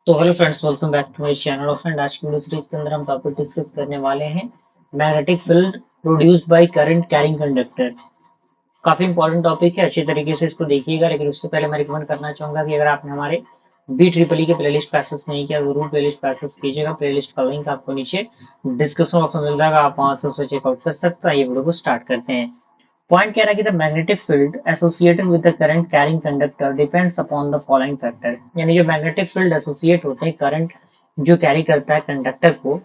तो hello friends, welcome back to my channel. और friend, आज की वीडियो सीरीज के अंदर हम टॉपिक डिस्कस करने वाले हैं magnetic field produced by current carrying conductor. काफी इंपॉर्टेंट टॉपिक है, अच्छी तरीके से इसको देखिएगा। लेकिन उससे पहले मैं रिकमेंड करना चाहूंगा कि अगर आपने हमारे बी ट्रिपल ई के प्लेलिस्ट पे एक्सेस नहीं किया, जरूर प्लेलिस्ट पे एक्सेस कीजिएगा। प्लेलिस्ट का लिंक आपको नीचे डिस्क्रिप्शन बॉक्स में मिल जाएगा, आप वहां से उसे चेकआउट कर सकते हैं। ये वीडियो को स्टार्ट करते हैं। पॉइंट कह रहा है कि the magnetic field associated with the current carrying conductor depends upon the following factor. यानी जो मैग्नेटिक फील्ड एसोसिएट होते हैं करंट जो कैरी करता है कंडक्टर को,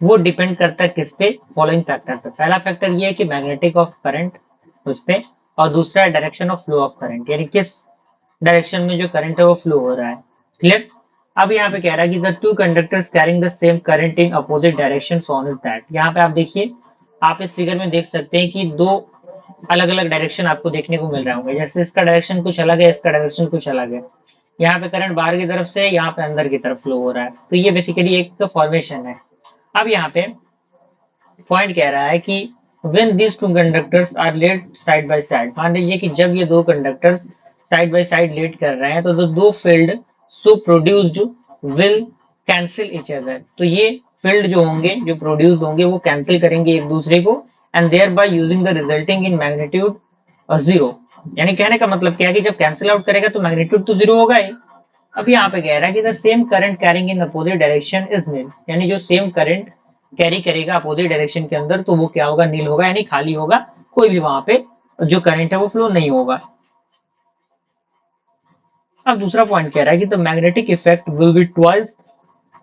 वो डिपेंड करता है किस पे? फॉलोइंग फैक्टर पे। पहला फैक्टर ये है कि मैग्नेटिक ऑफ करंट उस पे, और दूसरा direction of flow of current, यानी किस डायरेक्शन में जो करंट है वो फ्लो हो रहा है। क्लियर? अब यहाँ पे कह रहा है कि the two conductors carrying the same current in opposite direction on is that. यहाँ पे आप देखिए, आप इस फिगर में देख सकते हैं कि दो अलग अलग डायरेक्शन आपको देखने को मिल रहे होंगे। जैसे इसका डायरेक्शन कुछ अलग है, इसका डायरेक्शन कुछ अलग है। यहाँ पे करंट बाहर की तरफ से, यहाँ पे अंदर की तरफ फ्लो हो रहा है। तो ये बेसिकली एक तो फॉर्मेशन है। अब यहाँ पे पॉइंट कह रहा है कि when these two conductors are laid side by side, मान लीजिए कि जब ये दो कंडक्टर्स साइड बाय साइड लेट कर रहे हैं, तो दो field so produced will cancel each other. तो ये फील्ड जो होंगे, जो प्रोड्यूस होंगे, वो कैंसिल करेंगे एक दूसरे को, and thereby using the resulting in magnitude zero. यानी कहने का मतलब क्या है कि जब कैंसिल आउट करेगा तो मैग्नीट्यूड तो जीरो होगा ही। अब यहाँ पे कह रहा है कि the same current carrying in opposite direction is nil. यानी जो सेम करंट कैरी करेगा अपोजिट डायरेक्शन के अंदर, तो वो क्या होगा? नील होगा, यानी खाली होगा। कोई भी वहां पे जो करंट है वो फ्लो नहीं होगा। अब दूसरा पॉइंट कह रहा है कि the magnetic effect will be twice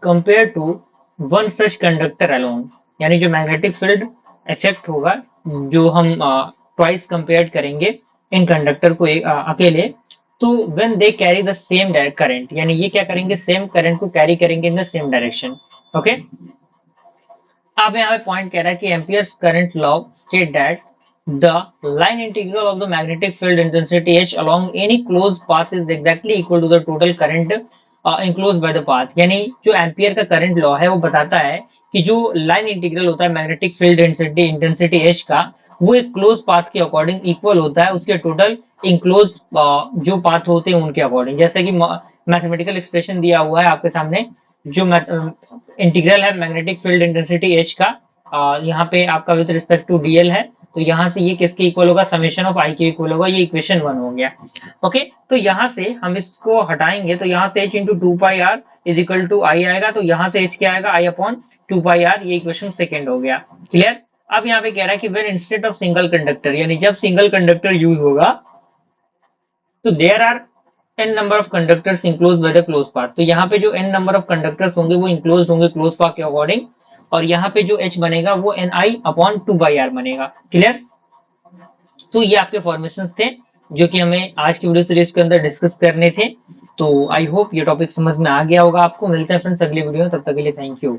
compare to one such conductor alone. यानी जो मैग्नेटिक फील्ड इफेक्ट होगा, जो हम ट्वाइस कंपेयर करेंगे इन कंडक्टर को अकेले, तो when they carry the same current, यानी ये क्या करेंगे? सेम करंट को कैरी करेंगे in the same direction. Okay. अब यहाँ पे पॉइंट कह रहा है कि amperes current law state that the line integral of the magnetic field intensity H along any closed path is exactly equal to the total current enclosed by the path। यानी जो ampere का current law है वो बताता है कि जो line integral होता है मैग्नेटिक फील्ड इंटेंसिटी H का, वो एक क्लोज पाथ के अकॉर्डिंग इक्वल होता है उसके टोटल इंक्लोज जो पाथ होते हैं उनके अकॉर्डिंग। जैसे कि मैथमेटिकल एक्सप्रेशन दिया हुआ है आपके सामने, जो इंटीग्रल है मैग्नेटिक फील्ड इंटेंसिटी H का, यहाँ पे आपका विद रिस्पेक्ट टू डीएल है, तो यहाँ से ये किसके इक्वल होगा? समेशन ऑफ आई के इक्वल होगा। ये इक्वेशन 1 हो गया। ओके, तो यहाँ से हम इसको हटाएंगे, तो यहाँ से h into two pi r is equal to I आएगा, तो यहाँ से h क्या आएगा? I upon two pi r. ये इक्वेशन सेकेंड हो गया। क्लियर? अब यहाँ पे कह रहा है कि when instead of single conductor, यानी जब सिंगल कंडक्टर यूज होगा, तो there are n number of conductors enclose by the close path. तो यहाँ पे जो n नंबर ऑफ कंडक्टर्स होंगे वो इंक्लोज होंगे क्लोज पाथ के अकॉर्डिंग, और यहाँ पे जो h बनेगा वो N I upon two by R बनेगा। क्लियर? तो ये आपके फॉर्मेशन थे जो कि हमें आज की वीडियो सीरीज के अंदर डिस्कस करने थे। तो आई होप ये टॉपिक समझ में आ गया होगा आपको। मिलते हैं फ्रेंड्स अगली वीडियो में, तब तक के लिए थैंक यू।